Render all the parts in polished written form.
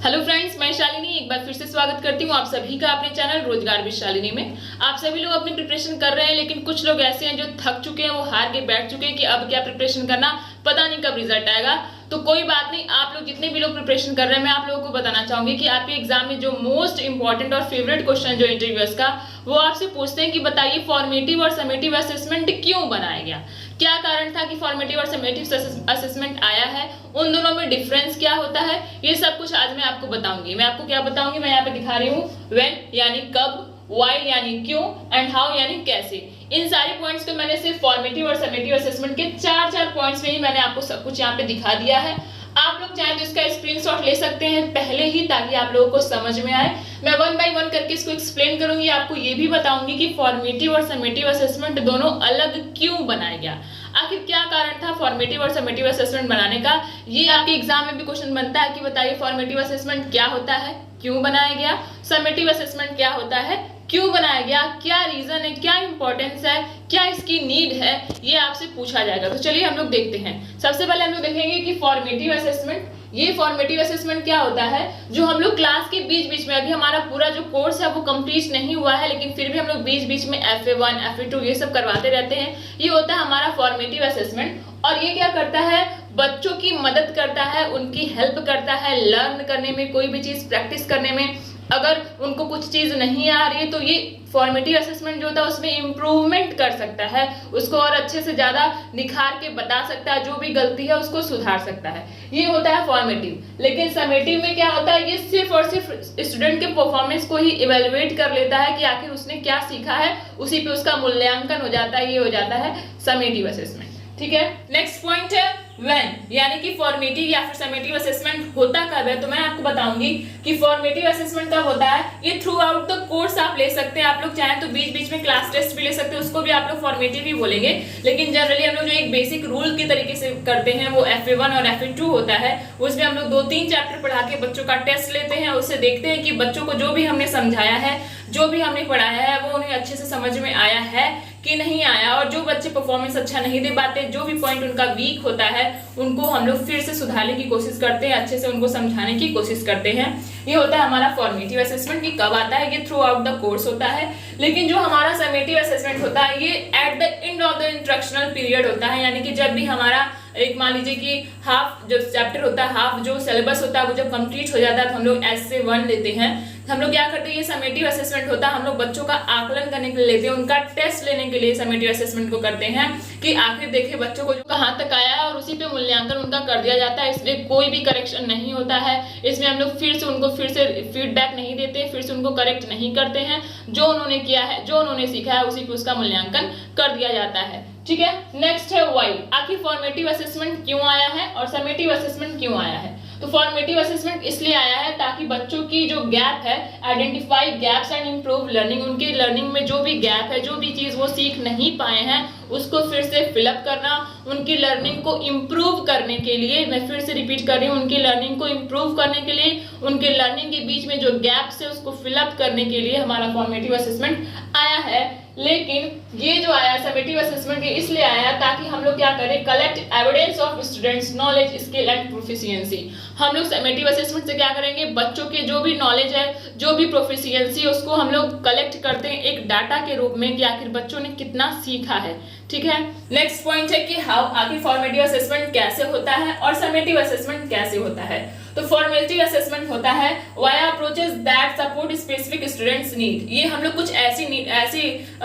Hello friends, मैं शालिनी एक बार फिर से स्वागत करती हूँ आप सभी का अपने चैनल रोजगार विद शालिनी में। आप सभी लोग अपनी प्रिपरेशन कर रहे हैं, लेकिन कुछ लोग ऐसे हैं जो थक चुके हैं, वो हार के बैठ चुके हैं कि अब क्या प्रिपरेशन करना, पता नहीं कब रिजल्ट आएगा। तो कोई बात नहीं, आप लोग जितने भी लोग प्रिपरेशन कर रहे हैं, मैं आप लोगों को बताना चाहूंगी कि आपके एग्जाम में जो मोस्ट इंपॉर्टेंट और फेवरेट क्वेश्चन जो इंटरव्यूअर्स का, वो आपसे पूछते हैं कि बताइए फॉर्मेटिव और समेटिव असेसमेंट क्यों बनाया गया, क्या कारण था कि फॉर्मेटिव और समेटिव असेसमेंट आया है, उन दोनों में डिफरेंस क्या होता है, ये सब कुछ आज मैं आपको बताऊंगी। मैं आपको क्या बताऊंगी, मैं यहाँ पे दिखा रही हूँ व्हेन यानी कब, व्हाई यानी क्यों, एंड हाउ यानी कैसे। इन सारे पॉइंट्स को मैंने सिर्फ फॉर्मेटिव और समेटिव असेसमेंट के चार पॉइंट्स में ही मैंने आपको सब कुछ यहाँ पे दिखा दिया है। आप लोग चाहें तो इसका स्क्रीनशॉट ले सकते हैं पहले ही, ताकि आप लोगों को समझ में आए। मैं वन बाय वन करके इसको एक्सप्लेन करूंगी, आपको ये भी बताऊंगी कि फॉर्मेटिव और समेटिव असेसमेंट दोनों अलग क्यों बनाया गया, आखिर क्या कारण था फॉर्मेटिव और समेटिव असेसमेंट बनाने का। ये आपके एग्जाम में भी क्वेश्चन बनता है कि बताइए फॉर्मेटिव असेसमेंट क्या होता है, क्यों बनाया गया, समेटिव असेसमेंट क्या होता है, क्यों बनाया गया, क्या रीजन है, क्या इंपॉर्टेंस है, क्या इसकी नीड है, ये आपसे पूछा जाएगा। तो चलिए हम लोग देखते हैं। सबसे पहले हम लोग देखेंगे कि फॉर्मेटिव असेसमेंट, ये फॉर्मेटिव असेसमेंट क्या होता है, जो हम लोग क्लास के बीच बीच में, अभी हमारा पूरा जो कोर्स है वो कंप्लीट नहीं हुआ है, लेकिन फिर भी हम लोग बीच बीच में FA1 FA2 ये सब करवाते रहते हैं। ये होता है हमारा फॉर्मेटिव असेसमेंट, और ये क्या करता है, बच्चों की मदद करता है, उनकी हेल्प करता है लर्न करने में, कोई भी चीज प्रैक्टिस करने में। अगर उनको कुछ चीज नहीं आ रही है तो ये फॉर्मेटिव असेसमेंट जो होता है उसमें इम्प्रूवमेंट कर सकता है, उसको और अच्छे से ज्यादा निखार के बता सकता है, जो भी गलती है उसको सुधार सकता है। ये होता है फॉर्मेटिव। लेकिन समेटिव में क्या होता है, ये सिर्फ और सिर्फ स्टूडेंट के परफॉर्मेंस को ही इवेलुएट कर लेता है कि आखिर उसने क्या सीखा है, उसी पे उसका मूल्यांकन हो जाता है। ये हो जाता है समेटिव असेसमेंट। ठीक है, नेक्स्ट पॉइंट है व्हेन, यानी कि फॉर्मेटिव या फिर समेटिव असेसमेंट होता कब है। तो मैं आपको बताऊंगी कि फॉर्मेटिव असेसमेंट कब होता है। ये थ्रू आउट द कोर्स आप ले सकते हैं, आप लोग चाहें तो बीच बीच में क्लास टेस्ट भी ले सकते हैं, उसको भी आप लोग फॉर्मेटिव ही बोलेंगे। लेकिन जनरली हम लोग जो एक बेसिक रूल के तरीके से करते हैं वो FA1 और FA2 होता है। उसमें हम लोग 2-3 चैप्टर पढ़ा के बच्चों का टेस्ट लेते हैं, उससे देखते हैं कि बच्चों को जो भी हमने समझाया है, जो भी हमने पढ़ाया है, वो उन्हें अच्छे से समझ में आया है कि नहीं आया। और जो बच्चे परफॉर्मेंस अच्छा नहीं दे पाते, जो भी पॉइंट उनका वीक होता है, उनको हम लोग फिर से सुधारने की कोशिश करते हैं, अच्छे से उनको समझाने की कोशिश करते हैं। ये होता है हमारा फॉर्मेटिव असेसमेंट कि कब आता है, ये थ्रू आउट द कोर्स होता है। लेकिन जो हमारा समेटिव असेसमेंट होता है, ये at the end of the instructional period होता है, यानी कि जब भी हमारा एक मान लीजिए कि हाफ जो चैप्टर होता है, हाफ जो सिलेबस होता है, वो जब कंप्लीट हो जाता है तो हम लोग SA1 लेते हैं। हम लोग क्या करते हैं, ये समेटिव असेसमेंट होता है, हम लोग बच्चों का आकलन करने के लिए लेते हैं, उनका टेस्ट लेने के लिए समेटिव असेसमेंट को करते हैं कि आखिर देखिए बच्चों को जो कहाँ तक आया है, और उसी पे मूल्यांकन उनका कर दिया जाता है। इसमें कोई भी करेक्शन नहीं होता है, इसमें हम लोग फिर से उनको फिर से फीडबैक नहीं देते, फिर से उनको करेक्ट नहीं करते हैं। जो उन्होंने किया है, जो उन्होंने सीखा है, उसी पे उसका मूल्यांकन कर दिया जाता है। ठीक है, नेक्स्ट है व्हाई, आखिर फॉर्मेटिव असेसमेंट क्यों आया है और समेटिव असेसमेंट क्यों आया है। तो फॉर्मेटिव असेसमेंट इसलिए आया है ताकि बच्चों की जो गैप है, identify gaps and improve learning, उनकी लर्निंग में जो भी गैप है, जो भी चीज वो सीख नहीं पाए हैं, उसको फिर से फिलअप करना, उनकी लर्निंग को इम्प्रूव करने के लिए, मैं फिर से रिपीट कर रही हूँ, उनकी लर्निंग को इम्प्रूव करने के लिए, उनके लर्निंग के बीच में जो गैप्स है उसको फिलअप करने के लिए हमारा फॉर्मेटिव असेसमेंट आया है। लेकिन ये जो आया समेटिव असेसमेंट के इसलिए आया ताकि हम लोग क्या करें, collect evidence of students knowledge skill and proficiency. हम लोग समेटिव असेसमेंट से क्या करेंगे, बच्चों के जो भी नॉलेज है, जो भी प्रोफिशिएंसी है, उसको हम लोग कलेक्ट करते हैं एक डाटा के रूप में कि आखिर बच्चों ने कितना सीखा है। ठीक है, नेक्स्ट पॉइंट है कि हाउ, आखिर फॉर्मेटिव असेसमेंट कैसे होता है और समेटिव असेसमेंट कैसे होता है। तो फॉर्मेटिव असेसमेंट होता है via approaches that support specific students need. ये हम लोग कुछ ऐसी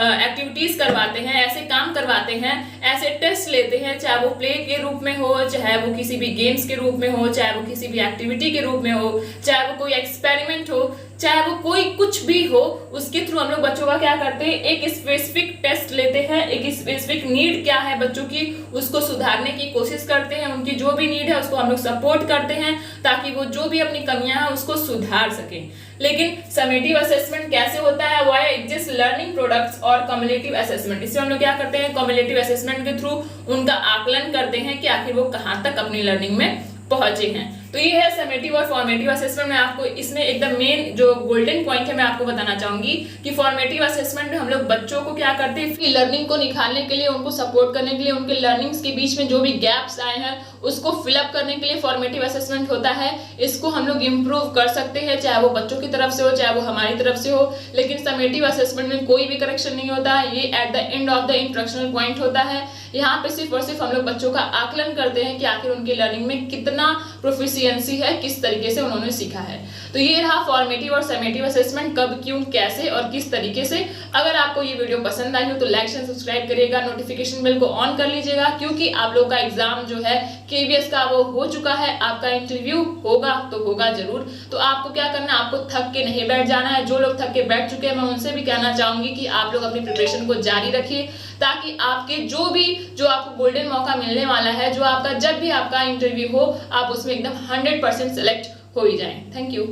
एक्टिविटीज करवाते हैं, ऐसे काम करवाते हैं, ऐसे टेस्ट लेते हैं, चाहे वो प्ले के रूप में हो, चाहे वो किसी भी गेम्स के रूप में हो, चाहे वो किसी भी एक्टिविटी के रूप में हो, चाहे वो कोई एक्सपेरिमेंट हो, चाहे वो कोई कुछ भी हो, उसके थ्रू हम लोग बच्चों का क्या करते हैं, एक स्पेसिफिक टेस्ट लेते हैं, एक स्पेसिफिक नीड क्या है बच्चों की, उसको सुधारने की कोशिश करते हैं, उनकी जो भी नीड है उसको हम लोग सपोर्ट करते हैं ताकि वो जो भी अपनी कमियां हैं उसको सुधार सके। लेकिन समेटिव असेसमेंट कैसे होता है, वाई एग्जिस्ट लर्निंग प्रोडक्ट्स और कम्युलेटिव असेसमेंट। इससे हम लोग क्या करते हैं, कम्युलेटिव असेसमेंट के थ्रू उनका आकलन करते हैं कि आखिर वो कहाँ तक अपनी लर्निंग में पहुंचे हैं। तो ये है समेटिव और फॉर्मेटिव असेसमेंट में आपको इसमें एकदम मेन जो गोल्डन पॉइंट है मैं आपको बताना चाहूंगी कि फॉर्मेटिव असेसमेंट में हम लोग बच्चों को क्या करते हैं, लर्निंग को निखारने के लिए, उनको सपोर्ट करने के लिए, उनके लर्निंग्स के बीच में जो भी गैप्स आए हैं उसको फिलअप करने के लिए फॉर्मेटिव असेसमेंट होता है। इसको हम लोग इम्प्रूव कर सकते हैं, चाहे वो बच्चों की तरफ से हो चाहे वो हमारी तरफ से हो, लेकिन समेटिव असेसमेंट में कोई भी करेक्शन नहीं होता है। ये at the end of the instructional point होता है। यहाँ पे सिर्फ और सिर्फ हम लोग बच्चों का आकलन करते हैं कि आखिर उनकी लर्निंग में कितना प्रोफिशिएंसी है, किस तरीके से उन्होंने सीखा है। तो ये रहा फॉर्मेटिव और समेटिव असेसमेंट, कब, क्यों, कैसे और किस तरीके से। अगर आपको ये वीडियो पसंद आई हो तो लाइक एंड सब्सक्राइब करिएगा, नोटिफिकेशन बेल को ऑन कर लीजिएगा, क्योंकि आप लोग का एग्जाम जो है KVS का वो हो चुका है। आपका इंटरव्यू होगा तो होगा जरूर। तो आपको क्या करना है, आपको थक के नहीं बैठ जाना है। जो लोग थक के बैठ चुके हैं मैं उनसे भी कहना चाहूंगी कि आप लोग अपनी प्रिपरेशन को जारी रखिए, ताकि आपके जो आपको गोल्डन मौका मिलने वाला है, जो आपका जब भी आपका इंटरव्यू हो आप उसमें एकदम 100% सेलेक्ट हो ही जाएं। Thank you.